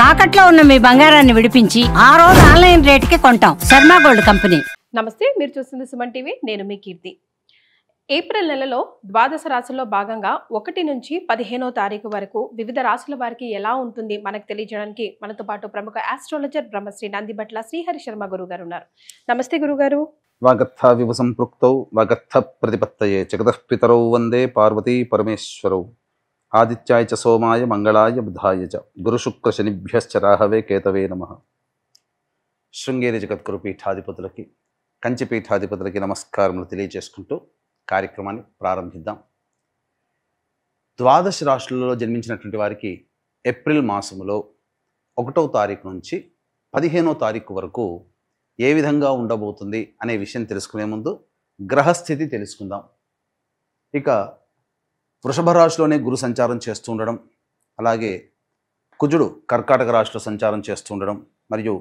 తాకట్లో ఉన్న మీ బంగారాన్ని విడిపించి ఆ రోజు ఆన్లైన్ రేటుకి కొంటాం. Sharma gold company. నమస్తే, మీరు చూస్తుంది సుమన్ టీవీ. నేను మీ కీర్తి. ఏప్రిల్ నెలలో ద్వాదశ రాశుల్లో భాగంగా 1 నుంచి 15వ తారీఖు వరకు వివిధ రాశుల వారికి ఎలా ఉంటుంది మనకు తెలియజేయడానికి మనతో పాటు ప్రముఖ ఆస్ట్రాలజర్ బ్రహ్మశ్రీ నందిబట్ల శ్రీహరి శర్మ గురువు గారు ఉన్నారు. నమస్తే గురుగారు. వాగర్థ వివ సంపృక్తౌ వాగర్థ ప్రతిపత్తయే జగతః పితరౌ వందే పార్వతీ పరమేశ్వరౌ ఆదిత్యాయ చ సోమాయ మంగళాయ బుధాయ చ గురు శుక్ర శనిభ్యశ్చ రాహవే కేతవే నమః. శృంగేరి జగద్గురు పీఠాధిపతులకి కంచి పీఠాధిపతులకి నమస్కారములు తెలియజేసుకుంటూ కార్యక్రమాన్ని ప్రారంభిద్దాం. ద్వాదశ రాశులలో జన్మించినటువంటి వారికి ఏప్రిల్ మాసములో 1వ తారీఖు నుంచి 15వ తారీఖు వరకు ఏ విధంగా ఉండబోతుంది అనే విషయం తెలుసుకునే ముందు గ్రహస్థితి తెలుసుకుందాం. ఇక వృషభ రాశిలోనే గురు సంచారం చేస్తూ ఉండడం, అలాగే కుజుడు కర్కాటక రాశిలో సంచారం చేస్తూ ఉండడం, మరియు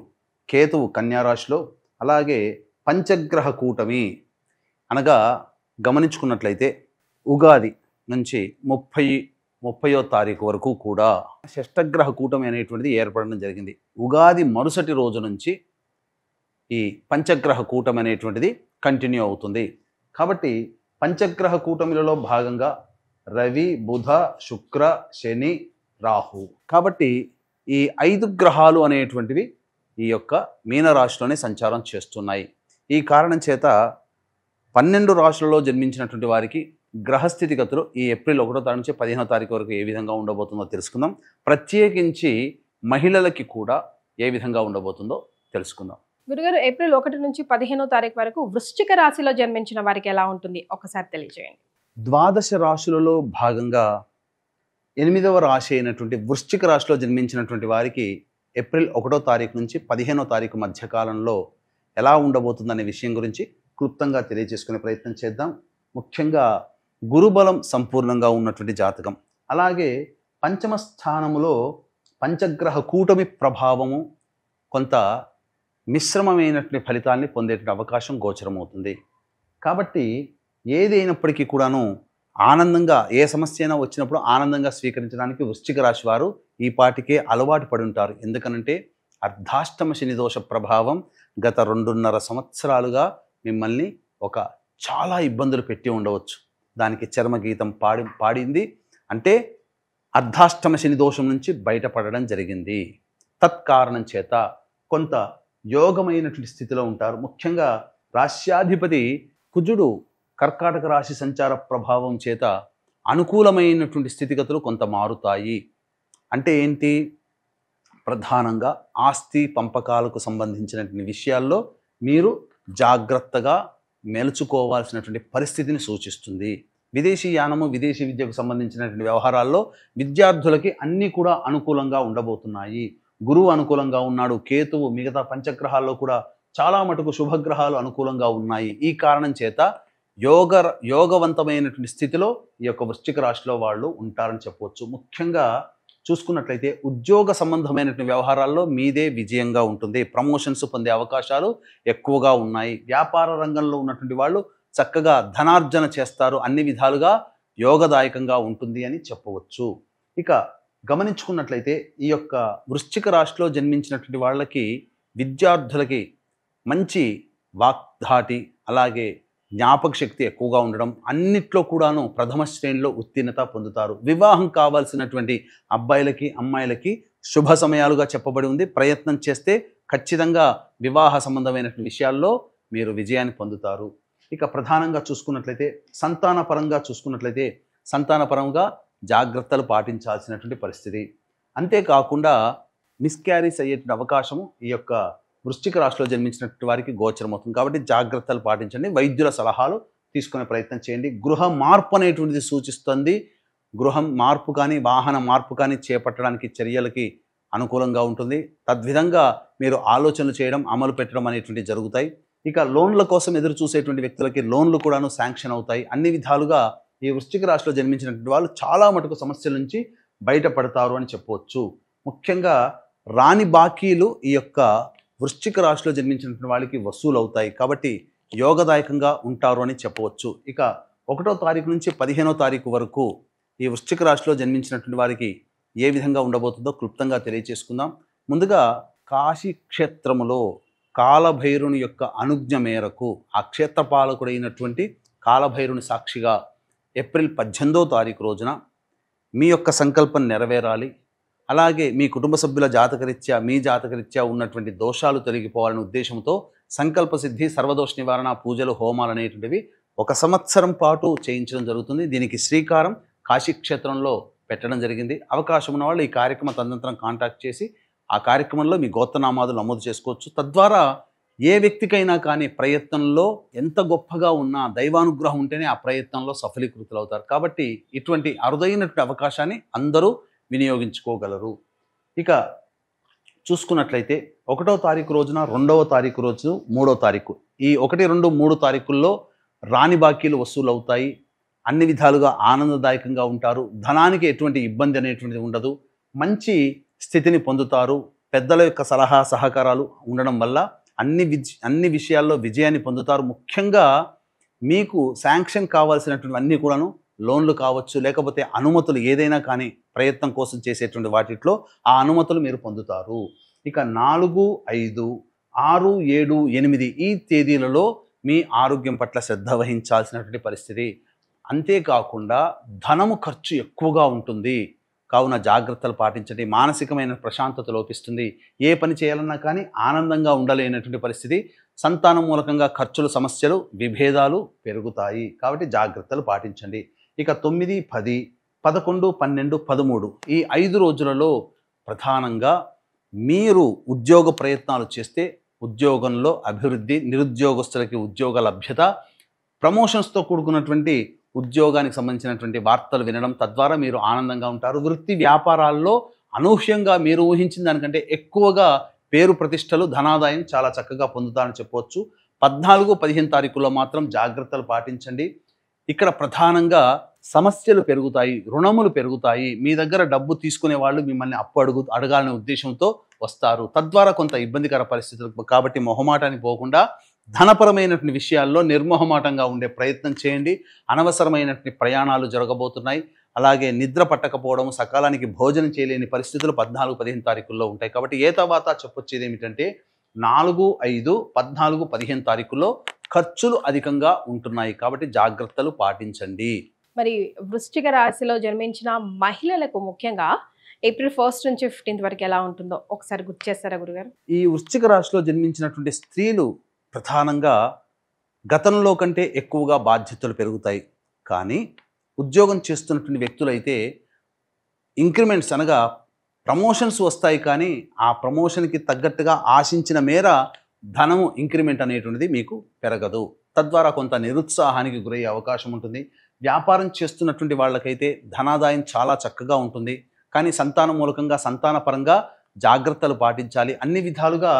కేతువు కన్యా రాశిలో, అలాగే పంచగ్రహ కూటమి అనగా గమనించుకున్నట్లయితే ఉగాది నుంచి 30వ తారీఖు వరకు కూడా షష్టగ్రహ కూటమి అనేటువంటిది ఏర్పడడం జరిగింది. ఉగాది మరుసటి రోజు నుంచి ఈ పంచగ్రహ కూటమి అనేటువంటిది కంటిన్యూ అవుతుంది. కాబట్టి పంచగ్రహ కూటమిలలో భాగంగా రవి, బుధ, శుక్ర, శని, రాహు. కాబట్టి ఈ 5 గ్రహాలు అనేటువంటివి ఈ యొక్క మీనరాశిలోనే సంచారం చేస్తున్నాయి. ఈ కారణం చేత 12 రాశులలో జన్మించినటువంటి వారికి గ్రహస్థితిగతులు ఈ ఏప్రిల్ 1వ తారీఖు నుంచి 15వ తారీఖు వరకు ఏ విధంగా ఉండబోతుందో తెలుసుకుందాం. ప్రత్యేకించి మహిళలకి కూడా ఏ విధంగా ఉండబోతుందో తెలుసుకుందాం. గురుగారు, ఏప్రిల్ 1 నుంచి 15వ తారీఖు వరకు వృశ్చిక రాశిలో జన్మించిన వారికి ఎలా ఉంటుంది ఒకసారి తెలియజేయండి. ద్వాదశ రాశులలో భాగంగా 8వ రాశి అయినటువంటి వృశ్చిక రాశిలో జన్మించినటువంటి వారికి ఏప్రిల్ 1వ తారీఖు నుంచి 15వ తారీఖు మధ్యకాలంలో ఎలా ఉండబోతుందనే విషయం గురించి క్లుప్తంగా తెలియజేసుకునే ప్రయత్నం చేద్దాం. ముఖ్యంగా గురుబలం సంపూర్ణంగా ఉన్నటువంటి జాతకం, అలాగే పంచమ స్థానములో పంచగ్రహ కూటమి ప్రభావము కొంత మిశ్రమమైనటువంటి ఫలితాల్ని పొందేటువంటి అవకాశం గోచరమవుతుంది. కాబట్టి ఏదైనప్పటికీ కూడాను ఆనందంగా, ఏ సమస్య అయినా వచ్చినప్పుడు ఆనందంగా స్వీకరించడానికి వృశ్చిక రాశి వారు ఈ పాటికే అలవాటు పడి ఉంటారు. ఎందుకనంటే అర్ధాష్టమ శని దోష ప్రభావం గత 2.5 సంవత్సరాలుగా మిమ్మల్ని చాలా ఇబ్బందులు పెట్టి ఉండవచ్చు. దానికి చర్మగీతం పాడింది అంటే అర్ధాష్టమ శని దోషం నుంచి బయటపడడం జరిగింది. తత్కారణం చేత కొంత యోగమైనటువంటి స్థితిలో ఉంటారు. ముఖ్యంగా రాశ్యాధిపతి కుజుడు కర్కాటక రాశి సంచార ప్రభావం చేత అనుకూలమైనటువంటి స్థితిగతులు కొంత మారుతాయి. అంటే ఏంటి? ప్రధానంగా ఆస్తి పంపకాలకు సంబంధించినటువంటి విషయాల్లో మీరు జాగ్రత్తగా మెలుచుకోవాల్సినటువంటి పరిస్థితిని సూచిస్తుంది. విదేశీ యానము, విదేశీ విద్యకు సంబంధించినటువంటి వ్యవహారాల్లో విద్యార్థులకి అన్నీ కూడా అనుకూలంగా ఉండబోతున్నాయి. గురువు అనుకూలంగా ఉన్నాడు, కేతువు, మిగతా పంచగ్రహాల్లో కూడా చాలా మటుకు శుభగ్రహాలు అనుకూలంగా ఉన్నాయి. ఈ కారణం చేత యోగవంతమైనటువంటి స్థితిలో ఈ యొక్క వృశ్చిక రాశిలో వాళ్ళు ఉంటారని చెప్పవచ్చు. ముఖ్యంగా చూసుకున్నట్లయితే ఉద్యోగ సంబంధమైనటువంటి వ్యవహారాల్లో మీదే విజయంగా ఉంటుంది. ప్రమోషన్స్ పొందే అవకాశాలు ఎక్కువగా ఉన్నాయి. వ్యాపార రంగంలో ఉన్నటువంటి వాళ్ళు చక్కగా ధనార్జన చేస్తారు. అన్ని విధాలుగా యోగదాయకంగా ఉంటుంది అని చెప్పవచ్చు. ఇక గమనించుకున్నట్లయితే ఈ యొక్క వృశ్చిక రాశిలో జన్మించినటువంటి వాళ్ళకి, విద్యార్థులకి మంచి వాగ్ధాటి, అలాగే జ్ఞాపక శక్తి ఎక్కువగా ఉండడం, అన్నిట్లో కూడాను ప్రథమ శ్రేణిలో ఉత్తీర్ణత పొందుతారు. వివాహం కావాల్సినటువంటి అబ్బాయిలకి, అమ్మాయిలకి శుభ సమయాలుగా చెప్పబడి ఉంది. ప్రయత్నం చేస్తే ఖచ్చితంగా వివాహ సంబంధమైనటువంటి విషయాల్లో మీరు విజయాన్ని పొందుతారు. ఇక ప్రధానంగా చూసుకున్నట్లయితే సంతానపరంగా జాగ్రత్తలు పాటించాల్సినటువంటి పరిస్థితి. అంతేకాకుండా మిస్క్యారీస్ అయ్యేటువంటి అవకాశము ఈ యొక్క వృశ్చిక రాశిలో జన్మించినటువంటి వారికి గోచరమవుతుంది. కాబట్టి జాగ్రత్తలు పాటించండి. వైద్యుల సలహాలు తీసుకునే ప్రయత్నం చేయండి. గృహ మార్పు అనేటువంటిది సూచిస్తుంది. గృహం మార్పు కానీ, వాహన మార్పు కానీ చేపట్టడానికి చర్యలకి అనుకూలంగా ఉంటుంది. తద్విధంగా మీరు ఆలోచనలు చేయడం, అమలు పెట్టడం అనేటువంటివి జరుగుతాయి. ఇక లోన్ల కోసం ఎదురు చూసేటువంటి వ్యక్తులకి లోన్లు కూడాను శాంక్షన్ అవుతాయి. అన్ని విధాలుగా ఈ వృశ్చిక రాశిలో జన్మించినటువంటి వాళ్ళు చాలా మటుకు సమస్యల నుంచి బయటపడతారు అని చెప్పవచ్చు. ముఖ్యంగా రాని బాకీలు ఈ యొక్క వృశ్చిక రాశిలో జన్మించినటువంటి వాళ్ళకి వసూలు అవుతాయి. కాబట్టి యోగదాయకంగా ఉంటారు అని చెప్పవచ్చు. ఇక 1వ తారీఖు నుంచి 15వ తారీఖు వరకు ఈ వృశ్చిక రాశిలో జన్మించినటువంటి వారికి ఏ విధంగా ఉండబోతుందో క్లుప్తంగా తెలియజేసుకుందాం. ముందుగా కాశీ క్షేత్రములో కాలభైరుని యొక్క అనుజ్ఞ మేరకు ఆ క్షేత్రపాలకుడైనటువంటి కాలభైరుని సాక్షిగా ఏప్రిల్ 18వ తారీఖు రోజున మీ యొక్క సంకల్పం నెరవేరాలి. అలాగే మీ కుటుంబ సభ్యుల జాతకరీత్యా మీ జాతకరీత్యా ఉన్నటువంటి దోషాలు తొలగిపోవాలనే ఉద్దేశంతో సంకల్ప సిద్ధి, సర్వదోష నివారణ పూజలు, హోమాలు అనేటువంటివి 1 సంవత్సరం పాటు చేయించడం జరుగుతుంది. దీనికి శ్రీకారం కాశీక్షేత్రంలో పెట్టడం జరిగింది. అవకాశం ఉన్న వాళ్ళు ఈ కార్యక్రమ తదనంతరం కాంటాక్ట్ చేసి ఆ కార్యక్రమంలో మీ గోత్రనామాదులు నమోదు చేసుకోవచ్చు. తద్వారా ఏ వ్యక్తికైనా కానీ ప్రయత్నంలో ఎంత గొప్పగా ఉన్నా దైవానుగ్రహం ఉంటేనే ఆ ప్రయత్నంలో సఫలీకృతులు అవుతారు. కాబట్టి ఇటువంటి అరుదైనటువంటి అవకాశాన్ని అందరూ వినియోగించుకోగలరు. ఇక చూసుకున్నట్లయితే 1వ తారీఖు రోజున, 2వ తారీఖు రోజు, 3వ తారీఖు, ఈ 1, 2, 3 తారీఖుల్లో రాని బాకీలు వసూలు అవుతాయి. అన్ని విధాలుగా ఆనందదాయకంగా ఉంటారు. ధనానికి ఎటువంటి ఇబ్బంది అనేటువంటిది ఉండదు. మంచి స్థితిని పొందుతారు. పెద్దల యొక్క సలహా సహకారాలు ఉండడం వల్ల అన్ని విషయాల్లో విజయాన్ని పొందుతారు. ముఖ్యంగా మీకు శాంక్షన్ కావాల్సినటువంటి అన్నీ కూడాను లోన్లు కావచ్చు, లేకపోతే అనుమతులు ఏదైనా కానీ ప్రయత్నం కోసం చేసేటువంటి వాటిలో ఆ అనుమతులు మీరు పొందుతారు. ఇక 4, 5, 6, 7, 8 ఈ తేదీలలో మీ ఆరోగ్యం పట్ల శ్రద్ధ వహించాల్సినటువంటి పరిస్థితి. అంతేకాకుండా ధనము ఖర్చు ఎక్కువగా ఉంటుంది. కావున జాగ్రత్తలు పాటించండి. మానసికమైన ప్రశాంతత లోపిస్తుంది. ఏ పని చేయాలన్నా కానీ ఆనందంగా ఉండలేనటువంటి పరిస్థితి. సంతానం మూలకంగా ఖర్చులు, సమస్యలు, విభేదాలు పెరుగుతాయి. కాబట్టి జాగ్రత్తలు పాటించండి. ఇక 9, 10, 11, 12, 13 ఈ 5 రోజులలో ప్రధానంగా మీరు ఉద్యోగ ప్రయత్నాలు చేస్తే ఉద్యోగంలో అభివృద్ధి, నిరుద్యోగస్తులకి ఉద్యోగ లభ్యత, ప్రమోషన్స్తో కూడుకున్నటువంటి ఉద్యోగానికి సంబంధించినటువంటి వార్తలు వినడం, తద్వారా మీరు ఆనందంగా ఉంటారు. వృత్తి వ్యాపారాల్లో అనూహ్యంగా మీరు ఊహించిన దానికంటే ఎక్కువగా పేరు ప్రతిష్టలు, ధనాదాయం చాలా చక్కగా పొందుతారని చెప్పవచ్చు. 14, 15 తారీఖుల్లో మాత్రం జాగ్రత్తలు పాటించండి. ఇక్కడ ప్రధానంగా సమస్యలు పెరుగుతాయి, రుణములు పెరుగుతాయి. మీ దగ్గర డబ్బు తీసుకునే వాళ్ళు మిమ్మల్ని అడగాలనే ఉద్దేశంతో వస్తారు. తద్వారా కొంత ఇబ్బందికర పరిస్థితులు. కాబట్టి మొహమాటానికి పోకుండా ధనపరమైనటువంటి విషయాల్లో నిర్మోహమాటంగా ఉండే ప్రయత్నం చేయండి. అనవసరమైనటువంటి ప్రయాణాలు జరగబోతున్నాయి. అలాగే నిద్ర పట్టకపోవడం, సకాలానికి భోజనం చేయలేని పరిస్థితులు 14, 15 తారీఖుల్లో ఉంటాయి. కాబట్టి ఏ తర్వాత చెప్పొచ్చేది ఏమిటంటే 4, 5, 14, 15 తారీఖుల్లో ఖర్చులు అధికంగా ఉంటున్నాయి. కాబట్టి జాగ్రత్తలు పాటించండి. మరి వృశ్చిక రాశిలో జన్మించిన మహిళలకు ముఖ్యంగా ఏప్రిల్ 1 నుంచి 15 వరకు ఎలా ఉంటుందో ఒకసారి గుర్తు చేస్తారా గురుగారు? ఈ వృశ్చిక రాశిలో జన్మించినటువంటి స్త్రీలు ప్రధానంగా గతంలో కంటే ఎక్కువగా బాధ్యతలు పెరుగుతాయి. కానీ ఉద్యోగం చేస్తున్నటువంటి వ్యక్తులైతే ఇంక్రిమెంట్స్ అనగా ప్రమోషన్స్ వస్తాయి. కానీ ఆ ప్రమోషన్కి తగ్గట్టుగా ఆశించిన మేర ధనము ఇంక్రిమెంట్ అనేటువంటిది మీకు పెరగదు. తద్వారా కొంత నిరుత్సాహానికి గురయ్యే అవకాశం ఉంటుంది. వ్యాపారం చేస్తున్నటువంటి వాళ్ళకైతే ధనాదాయం చాలా చక్కగా ఉంటుంది. కానీ సంతానం మూలకంగా, సంతానపరంగా జాగ్రత్తలు పాటించాలి. అన్ని విధాలుగా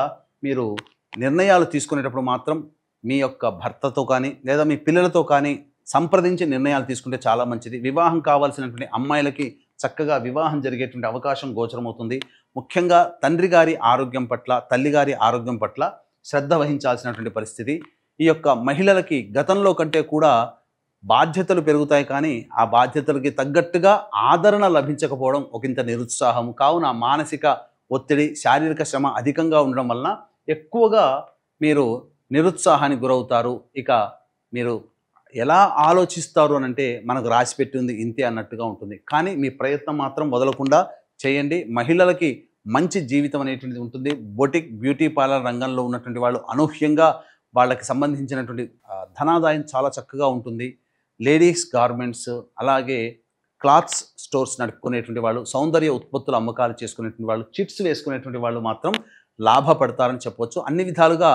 మీరు నిర్ణయాలు తీసుకునేటప్పుడు మాత్రం మీ యొక్క భర్తతో కానీ లేదా మీ పిల్లలతో కానీ సంప్రదించి నిర్ణయాలు తీసుకుంటే చాలా మంచిది. వివాహం కావాల్సినటువంటి అమ్మాయిలకి చక్కగా వివాహం జరిగేటువంటి అవకాశం గోచరమవుతుంది. ముఖ్యంగా తండ్రి గారి ఆరోగ్యం పట్ల, తల్లిగారి ఆరోగ్యం పట్ల శ్రద్ధ వహించాల్సినటువంటి పరిస్థితి. ఈ యొక్క మహిళలకి గతంలో కంటే కూడా బాధ్యతలు పెరుగుతాయి. కానీ ఆ బాధ్యతలకి తగ్గట్టుగా ఆదరణ లభించకపోవడం ఒకంత నిరుత్సాహం. కావున మానసిక ఒత్తిడి, శారీరక శ్రమ అధికంగా ఉండడం వలన ఎక్కువగా మీరు నిరుత్సాహానికి గురవుతారు. ఇక మీరు ఎలా ఆలోచిస్తారు అని అంటే మనకు రాసిపెట్టి ఉంది ఇంతే అన్నట్టుగా ఉంటుంది. కానీ మీ ప్రయత్నం మాత్రం వదలకుండా చేయండి. మహిళలకి మంచి జీవితం అనేటువంటిది ఉంటుంది. బొటిక్, బ్యూటీ పార్లర్ రంగంలో ఉన్నటువంటి వాళ్ళు అనూహ్యంగా వాళ్ళకి సంబంధించినటువంటి ధనాదాయం చాలా చక్కగా ఉంటుంది. లేడీస్ గార్మెంట్స్, అలాగే క్లాత్స్ స్టోర్స్ నడుపుకునేటువంటి వాళ్ళు, సౌందర్య ఉత్పత్తుల అమ్మకాలు చేసుకునేటువంటి వాళ్ళు, చిట్స్ వేసుకునేటువంటి వాళ్ళు మాత్రం లాభపడతారని చెప్పవచ్చు. అన్ని విధాలుగా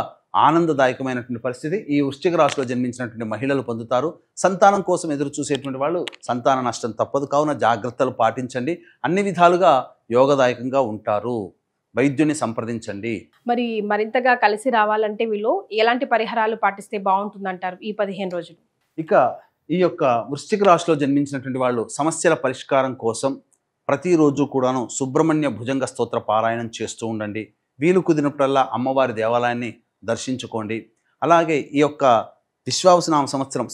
ఆనందదాయకమైనటువంటి పరిస్థితి ఈ వృశ్చిక రాశిలో జన్మించినటువంటి మహిళలు పొందుతారు. సంతానం కోసం ఎదురు చూసేటువంటి వాళ్ళు సంతాన నష్టం తప్పదు. కావున జాగ్రత్తలు పాటించండి. అన్ని విధాలుగా యోగదాయకంగా ఉంటారు. వైద్యుని సంప్రదించండి. మరి మరింతగా కలిసి రావాలంటే వీళ్ళు ఎలాంటి పరిహారాలు పాటిస్తే బాగుంటుందంటారు ఈ 15 రోజులు? ఇక ఈ యొక్క వృశ్చిక రాశిలో జన్మించినటువంటి వాళ్ళు సమస్యల పరిష్కారం కోసం ప్రతిరోజు కూడాను సుబ్రహ్మణ్య భుజంగ స్తోత్ర పారాయణం చేస్తూ ఉండండి. వీలు కుదిరినప్పుడల్లా అమ్మవారి దేవాలయాన్ని దర్శించుకోండి. అలాగే ఈ యొక్క విశ్వావసునామ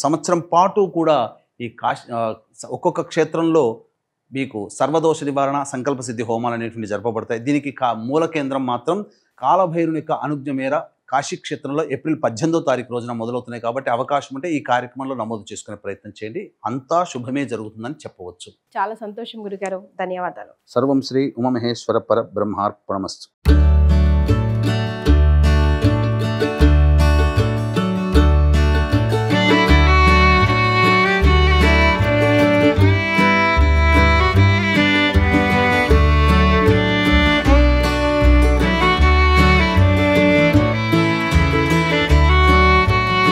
సంవత్సరం పాటు కూడా ఈ ఒక్కొక్క క్షేత్రంలో మీకు సర్వదోష నివారణ సంకల్ప సిద్ధి హోమాలు అనేటువంటి జరపబడతాయి. దీనికి మూల కేంద్రం మాత్రం కాలభైరుని యొక్క అనుజ్ఞ మేర కాశీ క్షేత్రంలో ఏప్రిల్ 18వ తారీఖు రోజున మొదలవుతున్నాయి. కాబట్టి అవకాశం ఉంటే ఈ కార్యక్రమంలో నమోదు చేసుకునే ప్రయత్నం చేయండి. అంతా శుభమే జరుగుతుందని చెప్పవచ్చు. చాలా సంతోషం గురుగారు, ధన్యవాదాలు. సర్వం శ్రీ ఉమామహేశ్వర పర బ్రహ్మార్పణమస్తు.